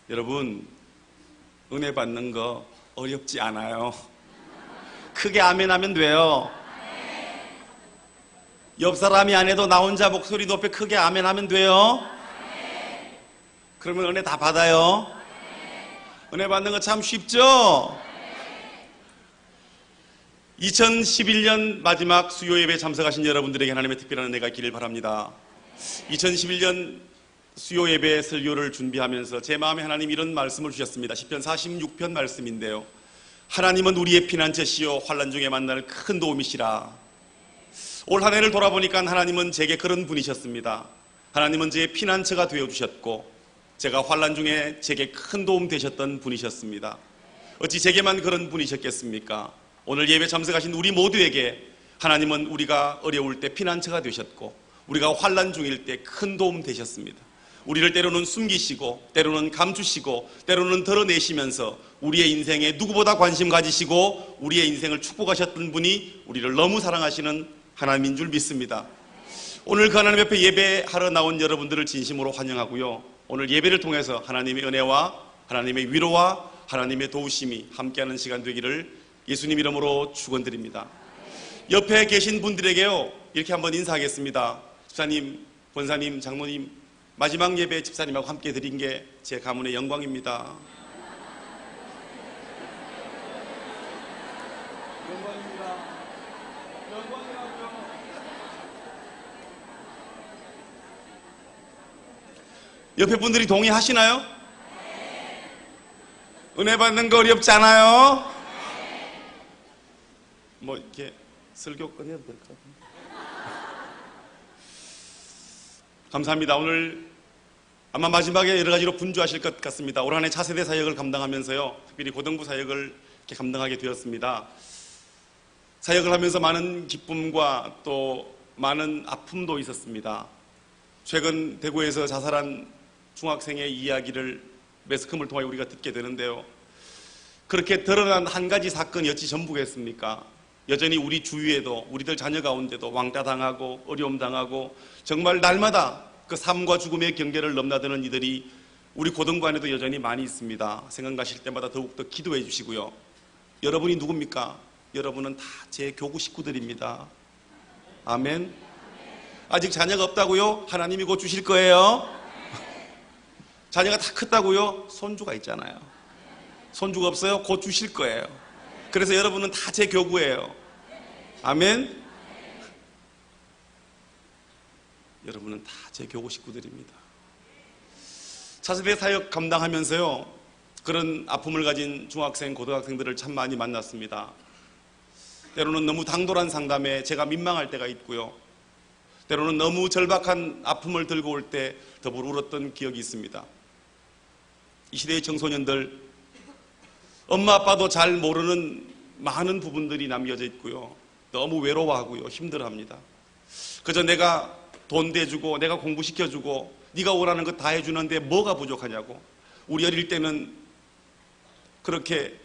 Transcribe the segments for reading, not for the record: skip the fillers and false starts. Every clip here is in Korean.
여러분, 은혜 받는 거 어렵지 않아요. 크게 아멘 하면 돼요. 옆 사람이 안 해도 나 혼자 목소리 높여 크게 아멘 하면 돼요. 그러면 은혜 다 받아요. 은혜 받는 거 참 쉽죠? 2011년 마지막 수요 예배에 참석하신 여러분들에게 하나님의 특별한 은혜가 있기를 바랍니다. 2011년 수요 예배 설교를 준비하면서 제 마음에 하나님 이런 말씀을 주셨습니다. 시편 46편 말씀인데요. 하나님은 우리의 피난처시요 환난 중에 만날 큰 도움이시라. 올 한 해를 돌아보니까 하나님은 제게 그런 분이셨습니다. 하나님은 제 피난처가 되어주셨고 제가 환난 중에 제게 큰 도움 되셨던 분이셨습니다. 어찌 제게만 그런 분이셨겠습니까? 오늘 예배 참석하신 우리 모두에게 하나님은 우리가 어려울 때 피난처가 되셨고 우리가 환난 중일 때 큰 도움 되셨습니다. 우리를 때로는 숨기시고 때로는 감추시고 때로는 드러내시면서 우리의 인생에 누구보다 관심 가지시고 우리의 인생을 축복하셨던 분이 우리를 너무 사랑하시는 하나님인 줄 믿습니다. 오늘 그 하나님 옆에 예배하러 나온 여러분들을 진심으로 환영하고요. 오늘 예배를 통해서 하나님의 은혜와 하나님의 위로와 하나님의 도우심이 함께하는 시간 되기를 예수님 이름으로 축원드립니다. 옆에 계신 분들에게요 이렇게 한번 인사하겠습니다. 집사님, 권사님, 장로님, 마지막 예배 집사님하고 함께 드린 게 제 가문의 영광입니다. 옆에 분들이 동의하시나요? 은혜 받는 거 어렵지 않아요? 뭐 이렇게 설교 꺼내도 될 것 같은데. 감사합니다. 오늘 아마 마지막에 여러 가지로 분주하실 것 같습니다. 올 한 해 차세대 사역을 감당하면서요 특별히 고등부 사역을 이렇게 감당하게 되었습니다. 사역을 하면서 많은 기쁨과 또 많은 아픔도 있었습니다. 최근 대구에서 자살한 중학생의 이야기를 매스컴을 통해 우리가 듣게 되는데요. 그렇게 드러난 한 가지 사건이 어찌 전부겠습니까? 여전히 우리 주위에도 우리들 자녀 가운데도 왕따당하고 어려움당하고 정말 날마다 그 삶과 죽음의 경계를 넘나드는 이들이 우리 고등부 안에도 여전히 많이 있습니다. 생각나실 때마다 더욱더 기도해 주시고요. 여러분이 누굽니까? 여러분은 다 제 교구 식구들입니다. 아멘. 아직 자녀가 없다고요? 하나님이 곧 주실 거예요. 자녀가 다 컸다고요? 손주가 있잖아요. 손주가 없어요? 곧 주실 거예요. 그래서 여러분은 다 제 교구예요. 아멘. 여러분은 다 제 교구 식구들입니다. 차세대 사역 감당하면서요 그런 아픔을 가진 중학생, 고등학생들을 참 많이 만났습니다. 때로는 너무 당돌한 상담에 제가 민망할 때가 있고요. 때로는 너무 절박한 아픔을 들고 올 때 더불어 울었던 기억이 있습니다. 이 시대의 청소년들, 엄마 아빠도 잘 모르는 많은 부분들이 남겨져 있고요. 너무 외로워하고요. 힘들어합니다. 그저 내가 돈 대주고 내가 공부시켜주고 네가 원하는 것 다 해주는데 뭐가 부족하냐고. 우리 어릴 때는 그렇게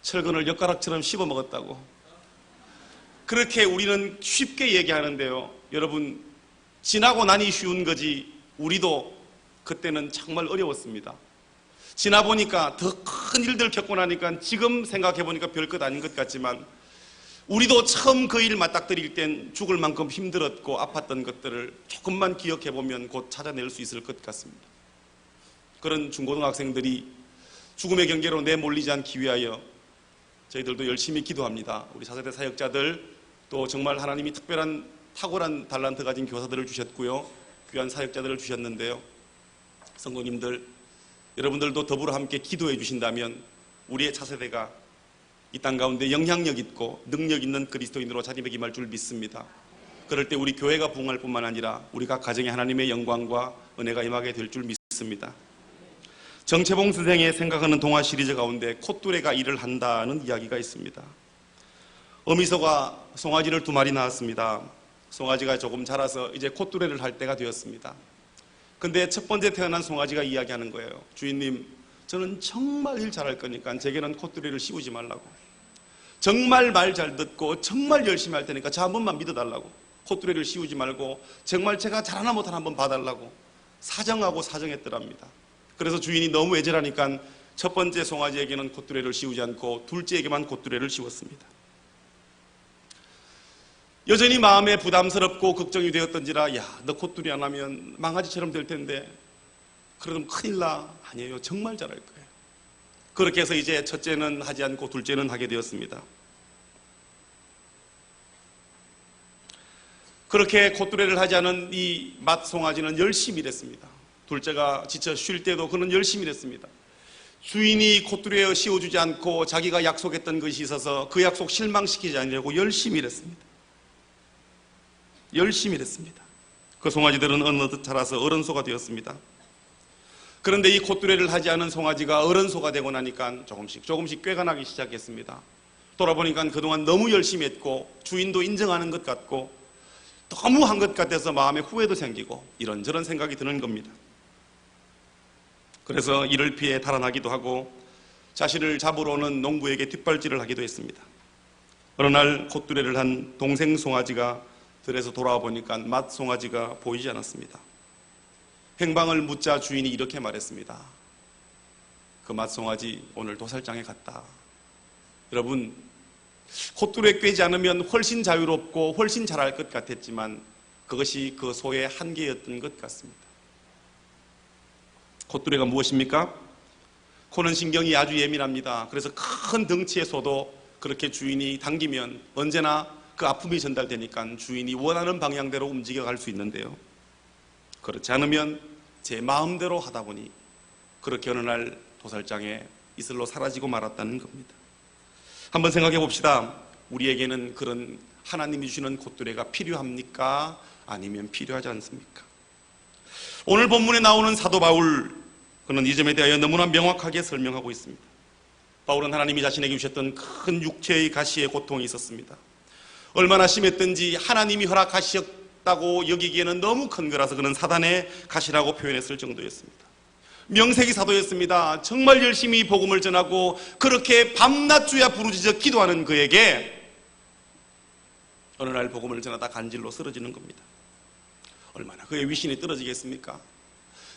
철근을 엿가락처럼 씹어 먹었다고. 그렇게 우리는 쉽게 얘기하는데요. 여러분, 지나고 나니 쉬운 거지 우리도 그때는 정말 어려웠습니다. 지나보니까 더 큰 일들 겪고 나니까 지금 생각해보니까 별것 아닌 것 같지만 우리도 처음 그 일 맞닥뜨릴 땐 죽을 만큼 힘들었고 아팠던 것들을 조금만 기억해보면 곧 찾아낼 수 있을 것 같습니다. 그런 중고등학생들이 죽음의 경계로 내몰리지 않기 위하여 저희들도 열심히 기도합니다. 우리 차세대 사역자들 또 정말 하나님이 특별한 탁월한 달란트 가진 교사들을 주셨고요. 귀한 사역자들을 주셨는데요. 성도님들, 여러분들도 더불어 함께 기도해 주신다면 우리의 차세대가 이 땅 가운데 영향력 있고 능력 있는 그리스도인으로 자리매김할 줄 믿습니다. 그럴 때 우리 교회가 부흥할 뿐만 아니라 우리가 가정에 하나님의 영광과 은혜가 임하게 될 줄 믿습니다. 정채봉 선생의 생각하는 동화 시리즈 가운데 콧뚜레가 일을 한다는 이야기가 있습니다. 어미소가 송아지를 2마리 낳았습니다. 송아지가 조금 자라서 이제 콧뚜레를 할 때가 되었습니다. 근데 첫 번째 태어난 송아지가 이야기하는 거예요. 주인님, 저는 정말 일 잘할 거니까 제게는 콧뚜레를 씌우지 말라고. 정말 말 잘 듣고 정말 열심히 할 테니까 저 한 번만 믿어달라고. 콧뚜레를 씌우지 말고 정말 제가 잘하나 못하나 한번 봐달라고 사정하고 사정했더랍니다. 그래서 주인이 너무 애절하니까 첫 번째 송아지에게는 콧뚜레를 씌우지 않고 둘째에게만 콧뚜레를 씌웠습니다. 여전히 마음에 부담스럽고 걱정이 되었던지라, 야, 너 콧뚜레 안 하면 망아지처럼 될 텐데 그러면 큰일 나. 아니에요, 정말 잘할 거예요. 그렇게 해서 이제 첫째는 하지 않고 둘째는 하게 되었습니다. 그렇게 콧뚜레를 하지 않은 이 맏송아지는 열심히 일했습니다. 둘째가 지쳐 쉴 때도 그는 열심히 일했습니다. 주인이 콧뚜레에 씌워주지 않고 자기가 약속했던 것이 있어서 그 약속 실망시키지 않으려고 열심히 일했습니다. 열심히 일했습니다. 그 송아지들은 어느덧 자라서 어른소가 되었습니다. 그런데 이 콧뚜레를 하지 않은 송아지가 어른소가 되고 나니까 조금씩 꾀가 나기 시작했습니다. 돌아보니까 그동안 너무 열심히 했고 주인도 인정하는 것 같고 너무 한 것 같아서 마음에 후회도 생기고 이런저런 생각이 드는 겁니다. 그래서 이를 피해 달아나기도 하고 자신을 잡으러 오는 농부에게 뒷발질을 하기도 했습니다. 어느 날 콧뚜레를 한 동생 송아지가 들에서 돌아와 보니까 맏송아지가 보이지 않았습니다. 행방을 묻자 주인이 이렇게 말했습니다. 그 맏송아지 오늘 도살장에 갔다. 여러분, 콧뚜레 꿰지 않으면 훨씬 자유롭고 훨씬 잘할 것 같았지만 그것이 그 소의 한계였던 것 같습니다. 콧뚜레가 무엇입니까? 코는 신경이 아주 예민합니다. 그래서 큰 덩치의 소도 그렇게 주인이 당기면 언제나 그 아픔이 전달되니까 주인이 원하는 방향대로 움직여갈 수 있는데요, 그렇지 않으면 제 마음대로 하다 보니 그렇게 어느 날 도살장에 이슬로 사라지고 말았다는 겁니다. 한번 생각해 봅시다. 우리에게는 그런 하나님이 주시는 콧뚜레가 필요합니까? 아니면 필요하지 않습니까? 오늘 본문에 나오는 사도 바울, 그는 이 점에 대하여 너무나 명확하게 설명하고 있습니다. 바울은 하나님이 자신에게 주셨던 큰 육체의 가시의 고통이 있었습니다. 얼마나 심했든지 하나님이 허락하셨다고 여기기에는 너무 큰 거라서 그는 사단의 가시라고 표현했을 정도였습니다. 명색이 사도였습니다. 정말 열심히 복음을 전하고 그렇게 밤낮주야 부르짖어 기도하는 그에게 어느 날 복음을 전하다 간질로 쓰러지는 겁니다. 얼마나 그의 위신이 떨어지겠습니까?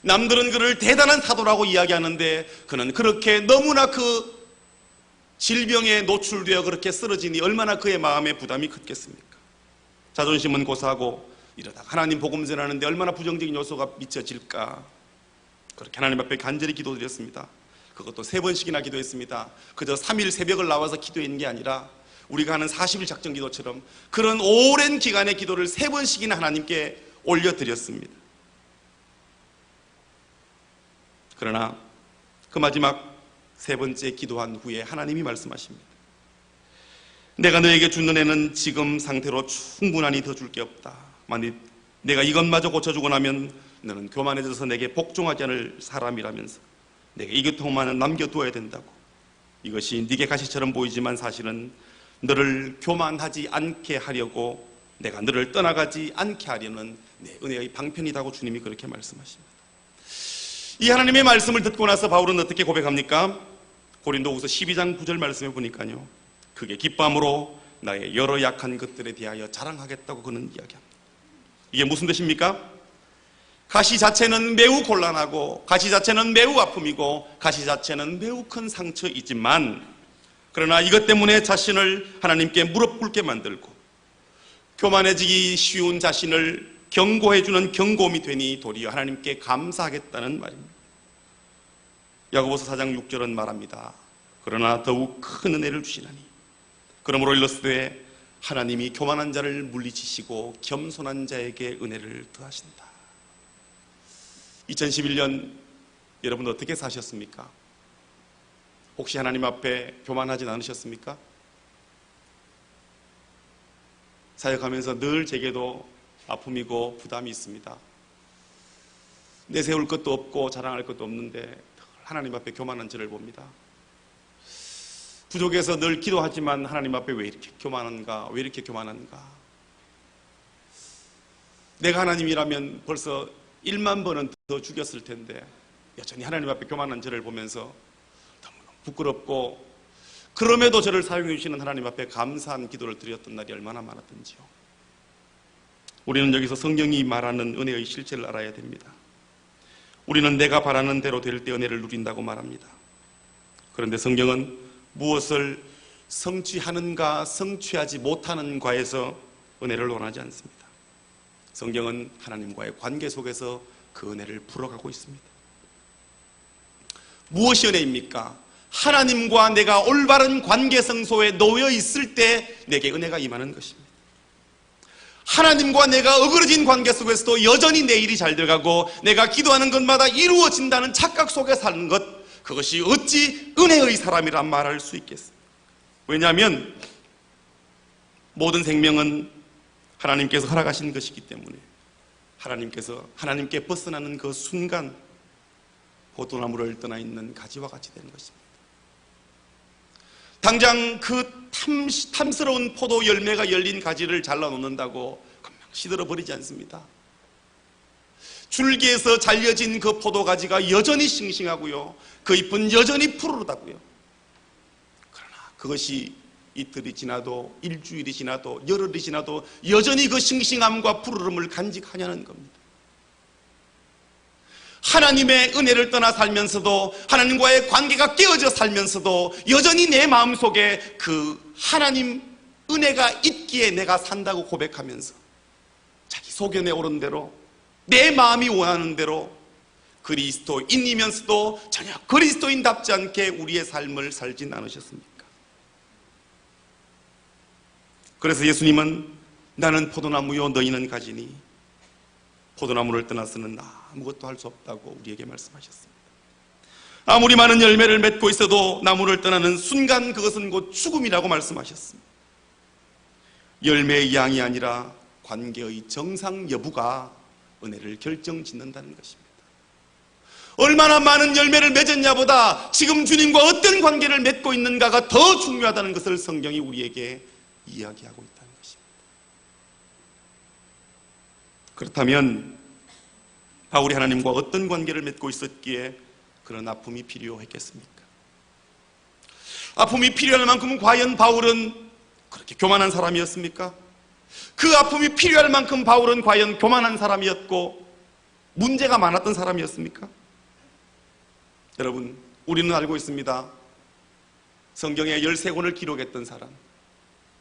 남들은 그를 대단한 사도라고 이야기하는데 그는 그렇게 너무나 그 질병에 노출되어 그렇게 쓰러지니 얼마나 그의 마음에 부담이 컸겠습니까? 자존심은 고사하고 이러다가 하나님 복음 전하는데 얼마나 부정적인 요소가 미쳐질까? 그렇게 하나님 앞에 간절히 기도드렸습니다. 그것도 3번씩이나 기도했습니다. 그저 3일 새벽을 나와서 기도한 게 아니라 우리가 하는 40일 작전 기도처럼 그런 오랜 기간의 기도를 3번씩이나 하나님께 올려드렸습니다. 그러나 그 마지막 3번째 기도한 후에 하나님이 말씀하십니다. 내가 너에게 준 은혜는 지금 상태로 충분하니 더 줄 게 없다. 만일 내가 이것마저 고쳐주고 나면 너는 교만해져서 내게 복종하지 않을 사람이라면서 내가 이 고통만은 남겨두어야 된다고. 이것이 네게 가시처럼 보이지만 사실은 너를 교만하지 않게 하려고 내가 너를 떠나가지 않게 하려는 내 은혜의 방편이라고 주님이 그렇게 말씀하십니다. 이 하나님의 말씀을 듣고 나서 바울은 어떻게 고백합니까? 고린도후서 12장 9절 말씀에 보니까요, 그게 기쁨으로 나의 여러 약한 것들에 대하여 자랑하겠다고 그는 이야기합니다. 이게 무슨 뜻입니까? 가시 자체는 매우 곤란하고 가시 자체는 매우 아픔이고 가시 자체는 매우 큰 상처이지만, 그러나 이것 때문에 자신을 하나님께 무릎 꿇게 만들고 교만해지기 쉬운 자신을 경고해주는 경고음이 되니 도리어 하나님께 감사하겠다는 말입니다. 야고보서 4장 6절은 말합니다. 그러나 더욱 큰 은혜를 주시나니 그러므로 일러스되 하나님이 교만한 자를 물리치시고 겸손한 자에게 은혜를 더하신다. 2011년 여러분 어떻게 사셨습니까? 혹시 하나님 앞에 교만하진 않으셨습니까? 사역하면서 늘 제게도 아픔이고 부담이 있습니다. 내세울 것도 없고 자랑할 것도 없는데 하나님 앞에 교만한 저를 봅니다. 부족해서 늘 기도하지만 하나님 앞에 왜 이렇게 교만한가? 왜 이렇게 교만한가? 내가 하나님이라면 벌써 1만 번은 더 죽였을 텐데 여전히 하나님 앞에 교만한 저를 보면서 너무너무 부끄럽고, 그럼에도 저를 사용해 주시는 하나님 앞에 감사한 기도를 드렸던 날이 얼마나 많았던지요. 우리는 여기서 성경이 말하는 은혜의 실체를 알아야 됩니다. 우리는 내가 바라는 대로 될 때 은혜를 누린다고 말합니다. 그런데 성경은 무엇을 성취하는가 성취하지 못하는가에서 은혜를 논하지 않습니다. 성경은 하나님과의 관계 속에서 그 은혜를 풀어가고 있습니다. 무엇이 은혜입니까? 하나님과 내가 올바른 관계성소에 놓여 있을 때 내게 은혜가 임하는 것입니다. 하나님과 내가 어그러진 관계 속에서도 여전히 내 일이 잘 들어가고 내가 기도하는 것마다 이루어진다는 착각 속에 사는 것, 그것이 어찌 은혜의 사람이란 말할 수 있겠습니까? 왜냐하면 모든 생명은 하나님께서 허락하신 것이기 때문에 하나님께 벗어나는 그 순간 포도나무를 떠나 있는 가지와 같이 되는 것입니다. 당장 그 탐스러운 포도 열매가 열린 가지를 잘라놓는다고 금방 시들어버리지 않습니다. 줄기에서 잘려진 그 포도 가지가 여전히 싱싱하고요, 그 잎은 여전히 푸르르다고요. 그러나 그것이 이틀이 지나도 일주일이 지나도 열흘이 지나도 여전히 그 싱싱함과 푸르름을 간직하냐는 겁니다. 하나님의 은혜를 떠나 살면서도, 하나님과의 관계가 깨어져 살면서도 여전히 내 마음속에 그 하나님 은혜가 있기에 내가 산다고 고백하면서 자기 소견에 오른 대로 내 마음이 원하는 대로 그리스도인이면서도 전혀 그리스도인답지 않게 우리의 삶을 살진 않으셨습니까? 그래서 예수님은 나는 포도나무요 너희는 가지니 포도나무를 떠나서는 아무것도 할 수 없다고 우리에게 말씀하셨습니다. 아무리 많은 열매를 맺고 있어도 나무를 떠나는 순간 그것은 곧 죽음이라고 말씀하셨습니다. 열매의 양이 아니라 관계의 정상 여부가 은혜를 결정짓는다는 것입니다. 얼마나 많은 열매를 맺었냐보다 지금 주님과 어떤 관계를 맺고 있는가가 더 중요하다는 것을 성경이 우리에게 이야기하고 있다는 것입니다. 그렇다면 바울이 하나님과 어떤 관계를 맺고 있었기에 그런 아픔이 필요했겠습니까? 아픔이 필요할 만큼 과연 바울은 그렇게 교만한 사람이었습니까? 그 아픔이 필요할 만큼 바울은 과연 교만한 사람이었고 문제가 많았던 사람이었습니까? 여러분, 우리는 알고 있습니다. 성경에 13권을 기록했던 사람,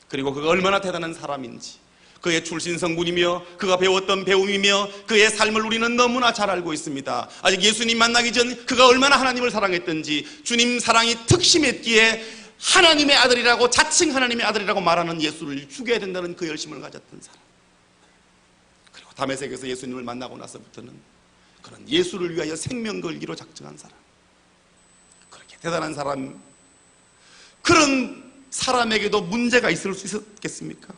그리고 그가 얼마나 대단한 사람인지, 그의 출신 성분이며 그가 배웠던 배움이며 그의 삶을 우리는 너무나 잘 알고 있습니다. 아직 예수님 만나기 전 그가 얼마나 하나님을 사랑했던지, 주님 사랑이 특심했기에 하나님의 아들이라고, 자칭 하나님의 아들이라고 말하는 예수를 죽여야 된다는 그 열심을 가졌던 사람, 그리고 다메섹에서 예수님을 만나고 나서부터는 그런 예수를 위하여 생명 걸기로 작정한 사람, 그렇게 대단한 사람, 그런 사람에게도 문제가 있을 수 있었겠습니까?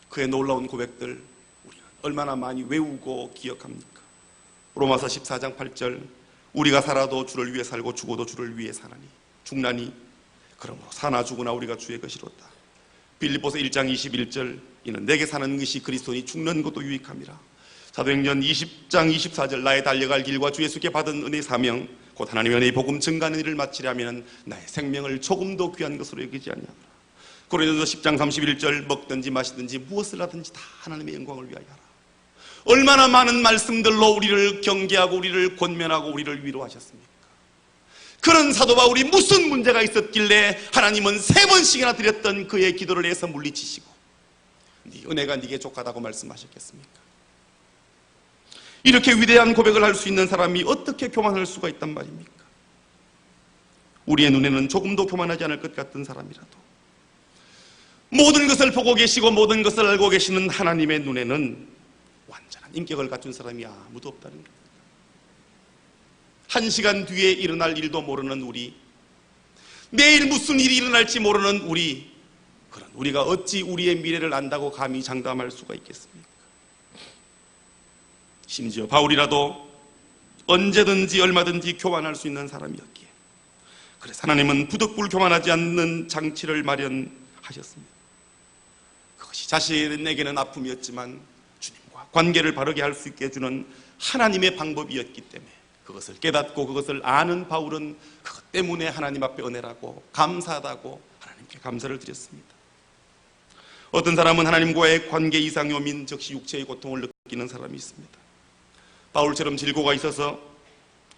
그의 놀라운 고백들 우리는 얼마나 많이 외우고 기억합니까? 로마서 14장 8절, 우리가 살아도 주를 위해 살고 죽어도 주를 위해 사나니 죽나니 그러므로 사나 죽으나 우리가 주의 것이로다. 빌립보서 1장 21절, 이는 내게 사는 것이 그리스도니 죽는 것도 유익함이라. 사도행전 20장 24절, 나의 달려갈 길과 주 예수께 받은 은혜의 사명 곧 하나님의 은혜의 복음 증가하는 일을 마치려면 나의 생명을 조금도 귀한 것으로 여기지 아니하노라. 고린도서 10장 31절, 먹든지 마시든지 무엇을 하든지 다 하나님의 영광을 위하여 하라. 얼마나 많은 말씀들로 우리를 경계하고 우리를 권면하고 우리를 위로하셨습니까? 그런 사도 바울이 무슨 문제가 있었길래 하나님은 3번씩이나 드렸던 그의 기도를 해서 물리치시고 네 은혜가 네게 족하다고 말씀하셨겠습니까? 이렇게 위대한 고백을 할 수 있는 사람이 어떻게 교만할 수가 있단 말입니까? 우리의 눈에는 조금도 교만하지 않을 것 같은 사람이라도 모든 것을 보고 계시고 모든 것을 알고 계시는 하나님의 눈에는 완전한 인격을 갖춘 사람이 아무도 없다는 겁니다. 1시간 뒤에 일어날 일도 모르는 우리, 내일 무슨 일이 일어날지 모르는 우리, 그런 우리가 어찌 우리의 미래를 안다고 감히 장담할 수가 있겠습니까? 심지어 바울이라도 언제든지 얼마든지 교만할 수 있는 사람이었기에 그래서 하나님은 부득불 교만하지 않는 장치를 마련하셨습니다. 그것이 자신에게는 아픔이었지만 주님과 관계를 바르게 할 수 있게 해주는 하나님의 방법이었기 때문에 그것을 깨닫고 그것을 아는 바울은 그것 때문에 하나님 앞에 은혜라고 감사하다고 하나님께 감사를 드렸습니다. 어떤 사람은 하나님과의 관계 이상의 오민, 즉시 육체의 고통을 느끼는 사람이 있습니다. 바울처럼 질고가 있어서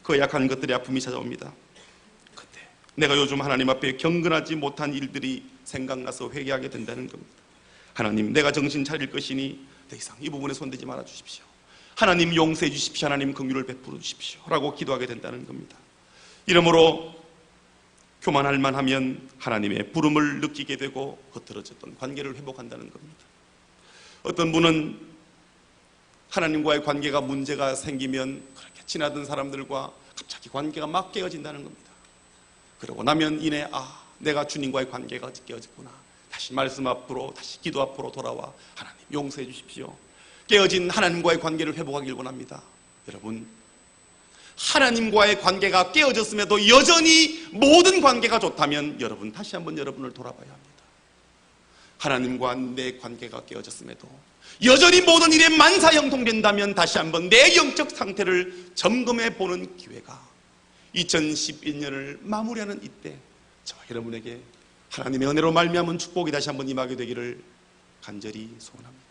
그 약한 것들의 아픔이 찾아옵니다. 그때 내가 요즘 하나님 앞에 경건하지 못한 일들이 생각나서 회개하게 된다는 겁니다. 하나님, 내가 정신 차릴 것이니 더 이상 이 부분에 손대지 말아 주십시오. 하나님 용서해 주십시오. 하나님 긍휼을 베풀어 주십시오 라고 기도하게 된다는 겁니다. 이러므로 교만할 만하면 하나님의 부름을 느끼게 되고 흐트러졌던 관계를 회복한다는 겁니다. 어떤 분은 하나님과의 관계가 문제가 생기면 그렇게 친하던 사람들과 갑자기 관계가 막 깨어진다는 겁니다. 그러고 나면 이내 내가 주님과의 관계가 깨어졌구나. 다시 말씀 앞으로, 다시 기도 앞으로 돌아와 하나님 용서해 주십시오. 깨어진 하나님과의 관계를 회복하길 원합니다. 여러분, 하나님과의 관계가 깨어졌음에도 여전히 모든 관계가 좋다면 여러분 다시 한번 여러분을 돌아봐야 합니다. 하나님과 내 관계가 깨어졌음에도 여전히 모든 일에 만사형통된다면 다시 한번 내 영적 상태를 점검해 보는 기회가 2011년을 마무리하는 이때 저와 여러분에게 하나님의 은혜로 말미암은 축복이 다시 한번 임하게 되기를 간절히 소원합니다.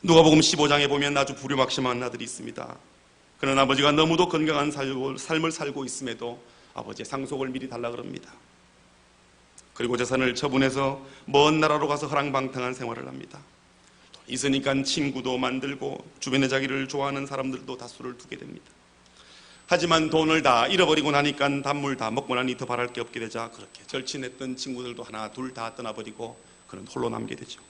누가복음 15장에 보면 아주 불효막심한 아들이 있습니다. 그는 아버지가 너무도 건강한 삶을 살고 있음에도 아버지의 상속을 미리 달라 그럽니다. 그리고 재산을 처분해서 먼 나라로 가서 허랑방탕한 생활을 합니다. 돈이 있으니까 친구도 만들고 주변에 자기를 좋아하는 사람들도 다수를 두게 됩니다. 하지만 돈을 다 잃어버리고 나니까 단물 다 먹고 나니 더 바랄 게 없게 되자 그렇게 절친했던 친구들도 하나 둘 다 떠나버리고 그는 홀로 남게 되죠.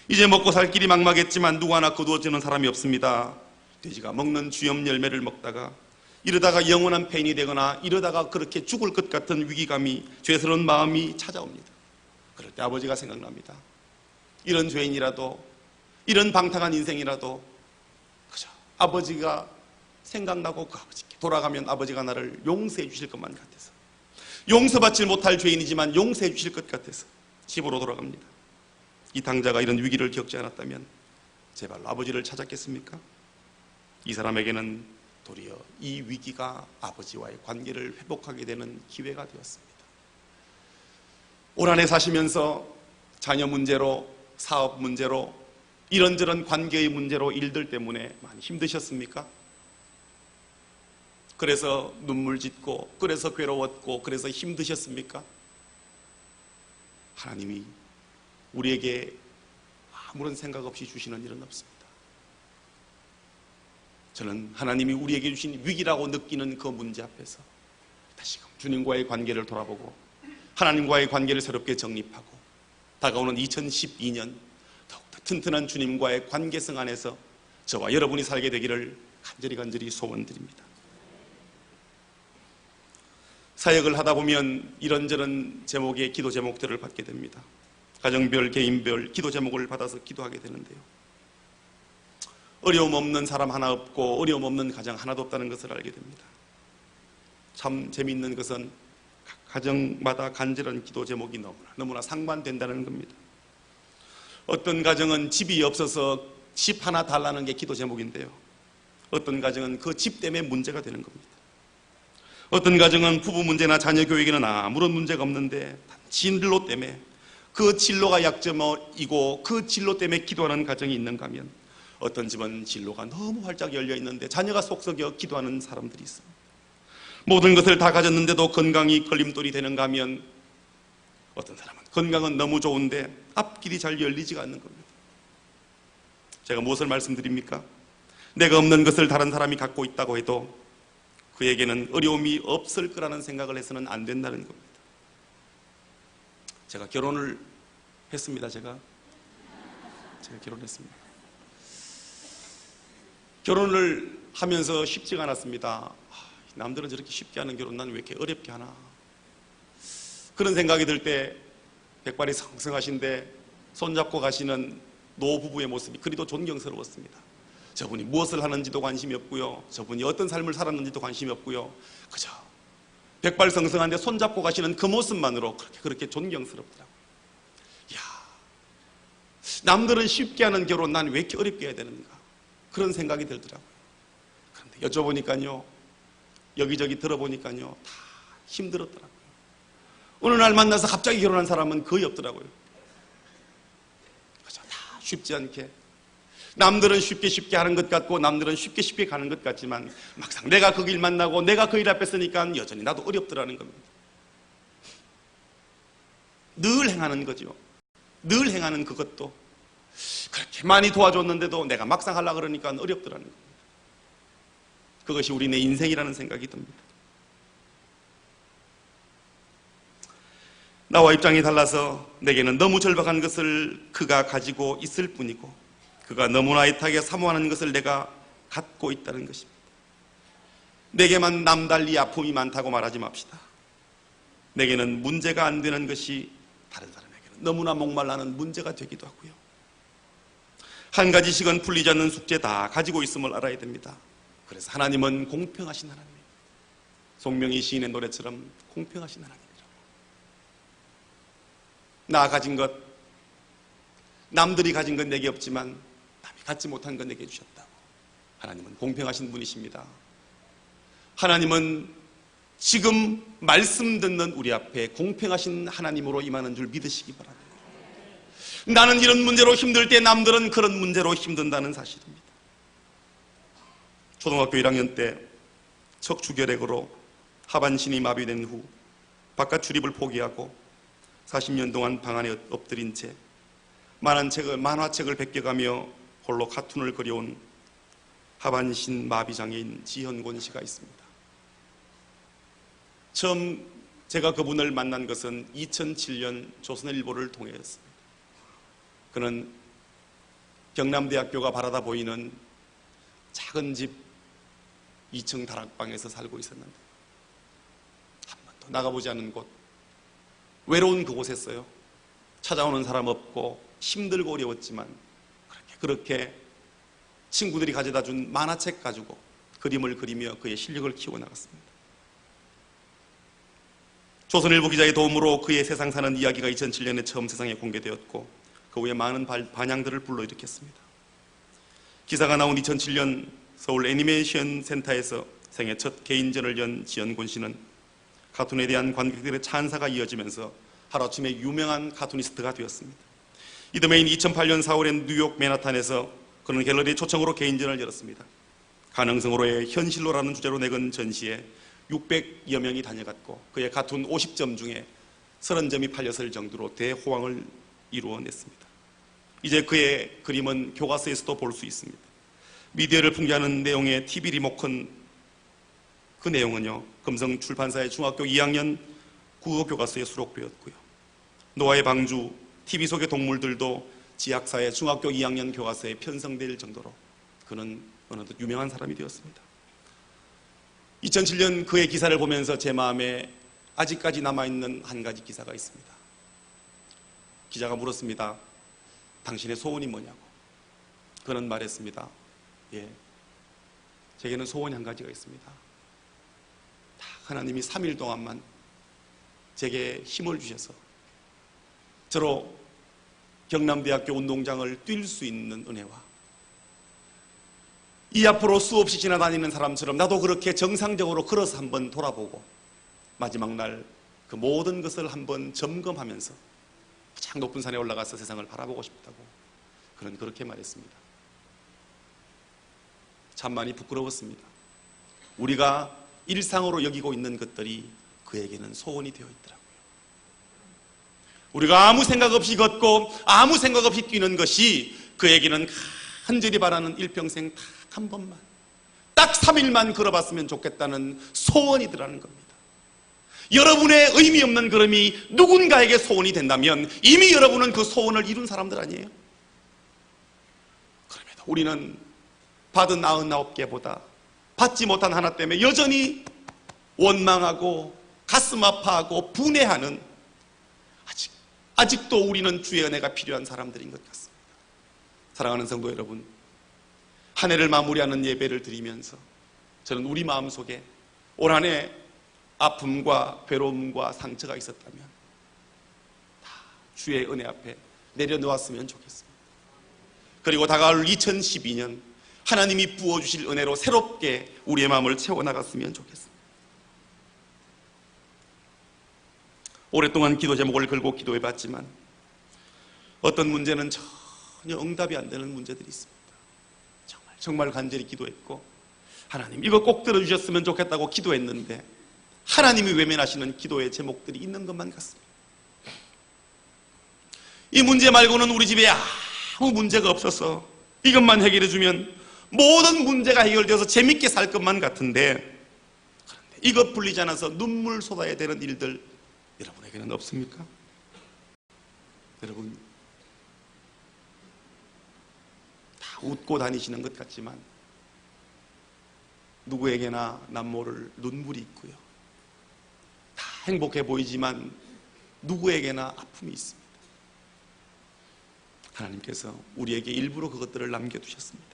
이제 먹고 살 길이 막막했지만 누구 하나 거두어주는 사람이 없습니다. 돼지가 먹는 쥐염 열매를 먹다가 이러다가 영원한 폐인이 되거나 이러다가 그렇게 죽을 것 같은 위기감이, 죄스러운 마음이 찾아옵니다. 그럴 때 아버지가 생각납니다. 이런 죄인이라도, 이런 방탕한 인생이라도 그저 아버지가 생각나고 그 아버지께 돌아가면 아버지가 나를 용서해 주실 것만 같아서, 용서받지 못할 죄인이지만 용서해 주실 것 같아서 집으로 돌아갑니다. 이 당자가 이런 위기를 겪지 않았다면 제발 아버지를 찾았겠습니까? 이 사람에게는 도리어 이 위기가 아버지와의 관계를 회복하게 되는 기회가 되었습니다. 올 한 해 사시면서 자녀 문제로, 사업 문제로, 이런저런 관계의 문제로 일들 때문에 많이 힘드셨습니까? 그래서 눈물 짓고, 그래서 괴로웠고, 그래서 힘드셨습니까? 하나님이 우리에게 아무런 생각 없이 주시는 일은 없습니다. 저는 하나님이 우리에게 주신 위기라고 느끼는 그 문제 앞에서 다시금 주님과의 관계를 돌아보고 하나님과의 관계를 새롭게 정립하고 다가오는 2012년 더욱더 튼튼한 주님과의 관계성 안에서 저와 여러분이 살게 되기를 간절히 소원드립니다. 사역을 하다 보면 이런저런 제목의 기도 제목들을 받게 됩니다. 가정별, 개인별 기도 제목을 받아서 기도하게 되는데요, 어려움 없는 사람 하나 없고 어려움 없는 가정 하나도 없다는 것을 알게 됩니다. 참 재미있는 것은 각 가정마다 간절한 기도 제목이 너무나 상반된다는 겁니다. 어떤 가정은 집이 없어서 집 하나 달라는 게 기도 제목인데요, 어떤 가정은 그 집 때문에 문제가 되는 겁니다. 어떤 가정은 부부 문제나 자녀 교육에는 아무런 문제가 없는데 단 진로 때문에, 그 진로가 약점이고 그 진로 때문에 기도하는 가정이 있는가 하면 어떤 집은 진로가 너무 활짝 열려 있는데 자녀가 속썩여 기도하는 사람들이 있습니다. 모든 것을 다 가졌는데도 건강이 걸림돌이 되는가 하면 어떤 사람은 건강은 너무 좋은데 앞길이 잘 열리지가 않는 겁니다. 제가 무엇을 말씀드립니까? 내가 없는 것을 다른 사람이 갖고 있다고 해도 그에게는 어려움이 없을 거라는 생각을 해서는 안 된다는 겁니다. 제가 결혼을 했습니다. 제가 결혼했습니다. 결혼을 하면서 쉽지가 않았습니다. 남들은 저렇게 쉽게 하는 결혼, 나는 왜 이렇게 어렵게 하나, 그런 생각이 들 때 백발이 성성하신데 손잡고 가시는 노부부의 모습이 그리도 존경스러웠습니다. 저분이 무엇을 하는지도 관심이 없고요, 저분이 어떤 삶을 살았는지도 관심이 없고요, 그저 백발성성한데 손잡고 가시는 그 모습만으로 그렇게 존경스럽더라고요. 이야, 남들은 쉽게 하는 결혼 난 왜 이렇게 어렵게 해야 되는가, 그런 생각이 들더라고요. 그런데 여쭤보니까요, 여기저기 들어보니까요, 다 힘들었더라고요. 어느 날 만나서 갑자기 결혼한 사람은 거의 없더라고요. 그죠? 다 쉽지 않게 남들은 쉽게 쉽게 하는 것 같고 남들은 쉽게 쉽게 가는 것 같지만 막상 내가 그 길 만나고 내가 그 일 앞에 서니까 여전히 나도 어렵더라는 겁니다. 늘 행하는 거죠. 늘 행하는 그것도 그렇게 많이 도와줬는데도 내가 막상 하려고 그러니까 어렵더라는 겁니다. 그것이 우리 내 인생이라는 생각이 듭니다. 나와 입장이 달라서 내게는 너무 절박한 것을 그가 가지고 있을 뿐이고 그가 너무나 애타게 사모하는 것을 내가 갖고 있다는 것입니다. 내게만 남달리 아픔이 많다고 말하지 맙시다. 내게는 문제가 안 되는 것이 다른 사람에게는 너무나 목말라는 문제가 되기도 하고요. 한 가지씩은 풀리지 않는 숙제 다 가지고 있음을 알아야 됩니다. 그래서 하나님은 공평하신 하나님입니다. 송명희 시인의 노래처럼 공평하신 하나님이라고. 나 가진 것, 남들이 가진 건 내게 없지만 남이 갖지 못한 건 내게 주셨다고. 하나님은 공평하신 분이십니다. 하나님은 지금 말씀 듣는 우리 앞에 공평하신 하나님으로 임하는 줄 믿으시기 바랍니다. 나는 이런 문제로 힘들 때 남들은 그런 문제로 힘든다는 사실입니다. 초등학교 1학년 때 척추결핵으로 하반신이 마비된 후 바깥 출입을 포기하고 40년 동안 방 안에 엎드린 채 만화책을 베껴가며 홀로 카툰을 그려온 하반신 마비장애인 지현곤 씨가 있습니다. 처음 제가 그분을 만난 것은 2007년 조선일보를 통해였습니다. 그는 경남대학교가 바라다 보이는 작은 집 2층 다락방에서 살고 있었는데 한 번도 나가보지 않은 곳, 외로운 그곳에서요. 찾아오는 사람 없고 힘들고 어려웠지만 그렇게 친구들이 가져다 준 만화책 가지고 그림을 그리며 그의 실력을 키워 나갔습니다. 조선일보 기자의 도움으로 그의 세상 사는 이야기가 2007년에 처음 세상에 공개되었고 그 후에 많은 반향들을 불러일으켰습니다. 기사가 나온 2007년 서울 애니메이션 센터에서 생애 첫 개인전을 연 지현곤 씨는 카툰에 대한 관객들의 찬사가 이어지면서 하루아침에 유명한 카툰리스트가 되었습니다. 이듬해인 2008년 4월엔 뉴욕 맨하탄에서 그는 갤러리의 초청으로 개인전을 열었습니다. 가능성으로의 현실로라는 주제로 내건 전시에 600여 명이 다녀갔고 그의 카툰 50점 중에 30점이 팔렸을 정도로 대호황을 이루어냈습니다. 이제 그의 그림은 교과서에서도 볼 수 있습니다. 미디어를 풍자하는 내용의 TV 리모컨, 그 내용은요 금성 출판사의 중학교 2학년 국어 교과서에 수록되었고요. 노아의 방주, TV 속의 동물들도 지학사의 중학교 2학년 교과서에 편성될 정도로 그는 어느덧 유명한 사람이 되었습니다. 2007년 그의 기사를 보면서 제 마음에 아직까지 남아있는 한 가지 기사가 있습니다. 기자가 물었습니다. 당신의 소원이 뭐냐고. 그는 말했습니다. 예, 제게는 소원이 한 가지가 있습니다. 딱 하나님이 3일 동안만 제게 힘을 주셔서 저로 경남대학교 운동장을 뛸 수 있는 은혜와 이 앞으로 수없이 지나다니는 사람처럼 나도 그렇게 정상적으로 걸어서 한번 돌아보고 마지막 날 그 모든 것을 한번 점검하면서 가장 높은 산에 올라가서 세상을 바라보고 싶다고 그는 그렇게 말했습니다. 참 많이 부끄러웠습니다. 우리가 일상으로 여기고 있는 것들이 그에게는 소원이 되어 있더라고요. 우리가 아무 생각 없이 걷고 아무 생각 없이 뛰는 것이 그에게는 간절히 바라는 일평생 딱 한 번만, 딱 3일만 걸어봤으면 좋겠다는 소원이더라는 겁니다. 여러분의 의미 없는 걸음이 누군가에게 소원이 된다면 이미 여러분은 그 소원을 이룬 사람들 아니에요? 그럼에도 우리는 받은 99개보다 받지 못한 하나 때문에 여전히 원망하고 가슴 아파하고 분해하는 아직도 우리는 주의 은혜가 필요한 사람들인 것 같습니다. 사랑하는 성도 여러분, 한 해를 마무리하는 예배를 드리면서 저는 우리 마음속에 올 한 해 아픔과 괴로움과 상처가 있었다면 다 주의 은혜 앞에 내려놓았으면 좋겠습니다. 그리고 다가올 2012년 하나님이 부어주실 은혜로 새롭게 우리의 마음을 채워나갔으면 좋겠습니다. 오랫동안 기도 제목을 걸고 기도해봤지만 어떤 문제는 전혀 응답이 안 되는 문제들이 있습니다. 정말 간절히 기도했고 하나님 이거 꼭 들어주셨으면 좋겠다고 기도했는데 하나님이 외면하시는 기도의 제목들이 있는 것만 같습니다. 이 문제 말고는 우리 집에 아무 문제가 없어서 이것만 해결해주면 모든 문제가 해결되어서 재밌게 살 것만 같은데, 그런데 이것 풀리지 않아서 눈물 쏟아야 되는 일들 여러분에게는 없습니까? 여러분 다 웃고 다니시는 것 같지만 누구에게나 남모를 눈물이 있고요, 다 행복해 보이지만 누구에게나 아픔이 있습니다. 하나님께서 우리에게 일부러 그것들을 남겨두셨습니다.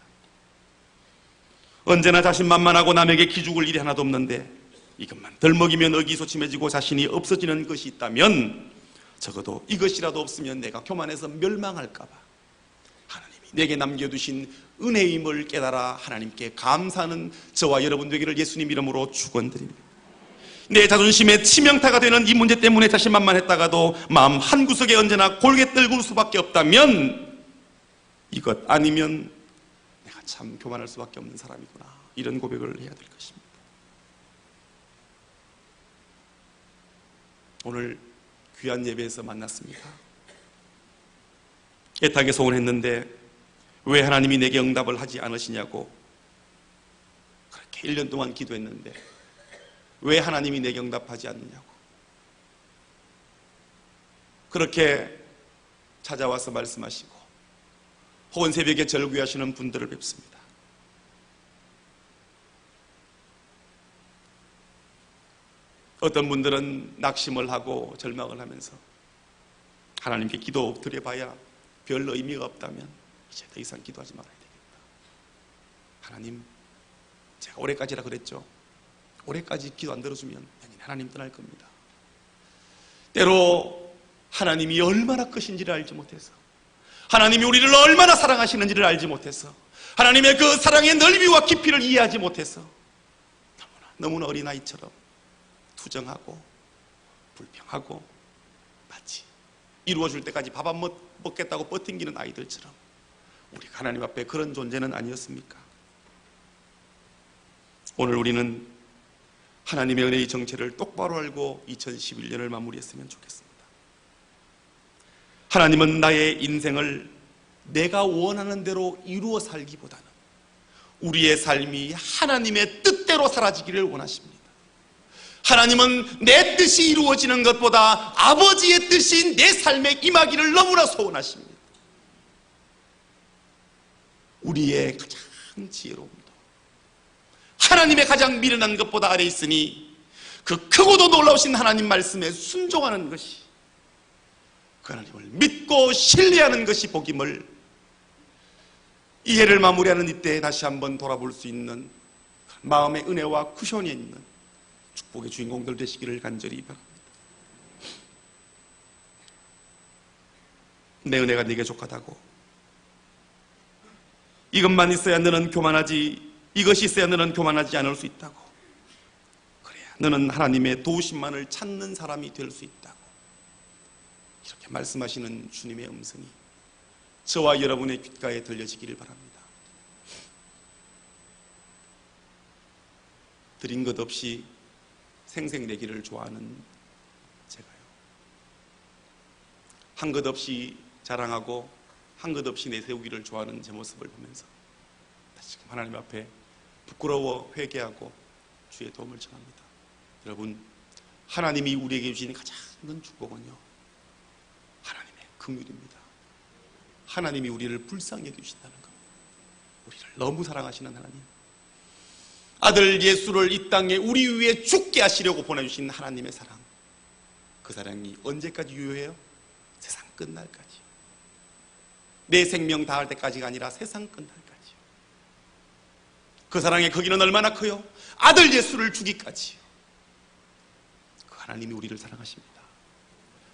언제나 자신만만하고 남에게 기죽을 일이 하나도 없는데 이것만 덜 먹이면 의기소침해지고 자신이 없어지는 것이 있다면 적어도 이것이라도 없으면 내가 교만해서 멸망할까 봐 하나님이 내게 남겨두신 은혜임을 깨달아 하나님께 감사하는 저와 여러분 되기를 예수님 이름으로 축원드립니다. 내 자존심에 치명타가 되는 이 문제 때문에 자신만만했다가도 마음 한구석에 언제나 골게 떨굴 수밖에 없다면 이것 아니면 내가 참 교만할 수밖에 없는 사람이구나, 이런 고백을 해야 될 것입니다. 오늘 귀한 예배에서 만났습니다. 애타게 소원했는데 왜 하나님이 내게 응답을 하지 않으시냐고 그렇게 1년 동안 기도했는데 왜 하나님이 내게 응답하지 않느냐고 그렇게 찾아와서 말씀하시고 혹은 새벽에 절규하시는 분들을 뵙습니다. 어떤 분들은 낙심을 하고 절망을 하면서 하나님께 기도 드려봐야 별 의미가 없다면 이제 더 이상 기도하지 말아야 되겠다. 하나님, 제가 올해까지라 그랬죠. 올해까지 기도 안 들어주면 당연히 하나님 떠날 겁니다. 때로 하나님이 얼마나 크신지를 알지 못해서, 하나님이 우리를 얼마나 사랑하시는지를 알지 못해서, 하나님의 그 사랑의 넓이와 깊이를 이해하지 못해서 너무나 어린아이처럼 투정하고 불평하고 마치 이루어질 때까지 밥 안 먹겠다고 버팅기는 아이들처럼 우리가 하나님 앞에 그런 존재는 아니었습니까? 오늘 우리는 하나님의 은혜의 정체를 똑바로 알고 2011년을 마무리했으면 좋겠습니다. 하나님은 나의 인생을 내가 원하는 대로 이루어 살기보다는 우리의 삶이 하나님의 뜻대로 사라지기를 원하십니다. 하나님은 내 뜻이 이루어지는 것보다 아버지의 뜻이 내 삶에 임하기를 너무나 소원하십니다. 우리의 가장 지혜로움도 하나님의 가장 미련한 것보다 아래 있으니 그 크고도 놀라우신 하나님 말씀에 순종하는 것이, 그 하나님을 믿고 신뢰하는 것이 복임을, 이 해를 마무리하는 이때 다시 한번 돌아볼 수 있는 마음의 은혜와 쿠션이 있는 축복의 주인공들 되시기를 간절히 바랍니다. 내 은혜가 네게 족하다고, 이것만 있어야 너는 교만하지, 이것이 있어야 너는 교만하지 않을 수 있다고, 그래야 너는 하나님의 도우심만을 찾는 사람이 될 수 있다고, 이렇게 말씀하시는 주님의 음성이 저와 여러분의 귓가에 들려지기를 바랍니다. 드린 것 없이 생색내기를 좋아하는 제가요, 한 것 없이 자랑하고 한 것 없이 내세우기를 좋아하는 제 모습을 보면서 다시금 하나님 앞에 부끄러워 회개하고 주의 도움을 청합니다. 여러분, 하나님이 우리에게 주신 가장 큰 축복은요, 하나님의 긍휼입니다. 하나님이 우리를 불쌍히 여기신다는 겁니다. 우리를 너무 사랑하시는 하나님, 아들 예수를 이 땅에 우리 위해 죽게 하시려고 보내주신 하나님의 사랑, 그 사랑이 언제까지 유효해요? 세상 끝날까지. 내 생명 다할 때까지가 아니라 세상 끝날까지. 그 사랑의 거기는 얼마나 커요? 아들 예수를 주기까지요. 그 하나님이 우리를 사랑하십니다.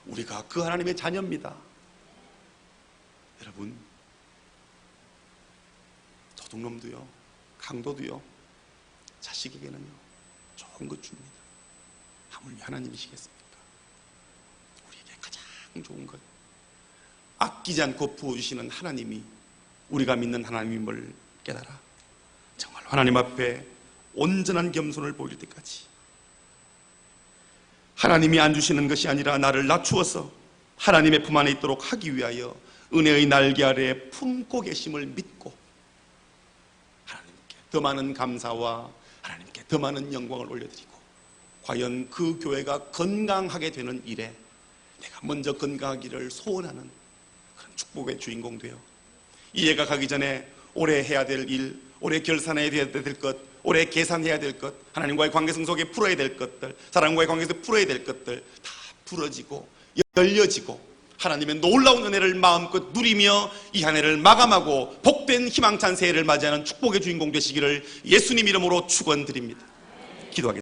우리가 그 하나님의 자녀입니다. 여러분, 도둑놈도요, 강도도요, 자식에게는요 좋은 것 줍니다. 하물며 하나님이시겠습니까? 우리에게 가장 좋은 것, 아끼지 않고 부어주시는 하나님이 우리가 믿는 하나님임을 깨달아 하나님 앞에 온전한 겸손을 보일 때까지, 하나님이 안 주시는 것이 아니라 나를 낮추어서 하나님의 품 안에 있도록 하기 위하여 은혜의 날개 아래에 품고 계심을 믿고 하나님께 더 많은 감사와 하나님께 더 많은 영광을 올려드리고, 과연 그 교회가 건강하게 되는 일에 내가 먼저 건강하기를 소원하는 그런 축복의 주인공 되어, 이해가 가기 전에 올해 해야 될 일, 올해 결산해야 될 것, 올해 계산해야 될 것, 하나님과의 관계성 속에 풀어야 될 것들, 사람과의 관계에서 풀어야 될 것들 다 풀어지고 열려지고 하나님의 놀라운 은혜를 마음껏 누리며 이 한 해를 마감하고 복된 희망찬 새해를 맞이하는 축복의 주인공 되시기를 예수님 이름으로 축원드립니다. 기도하겠습니다.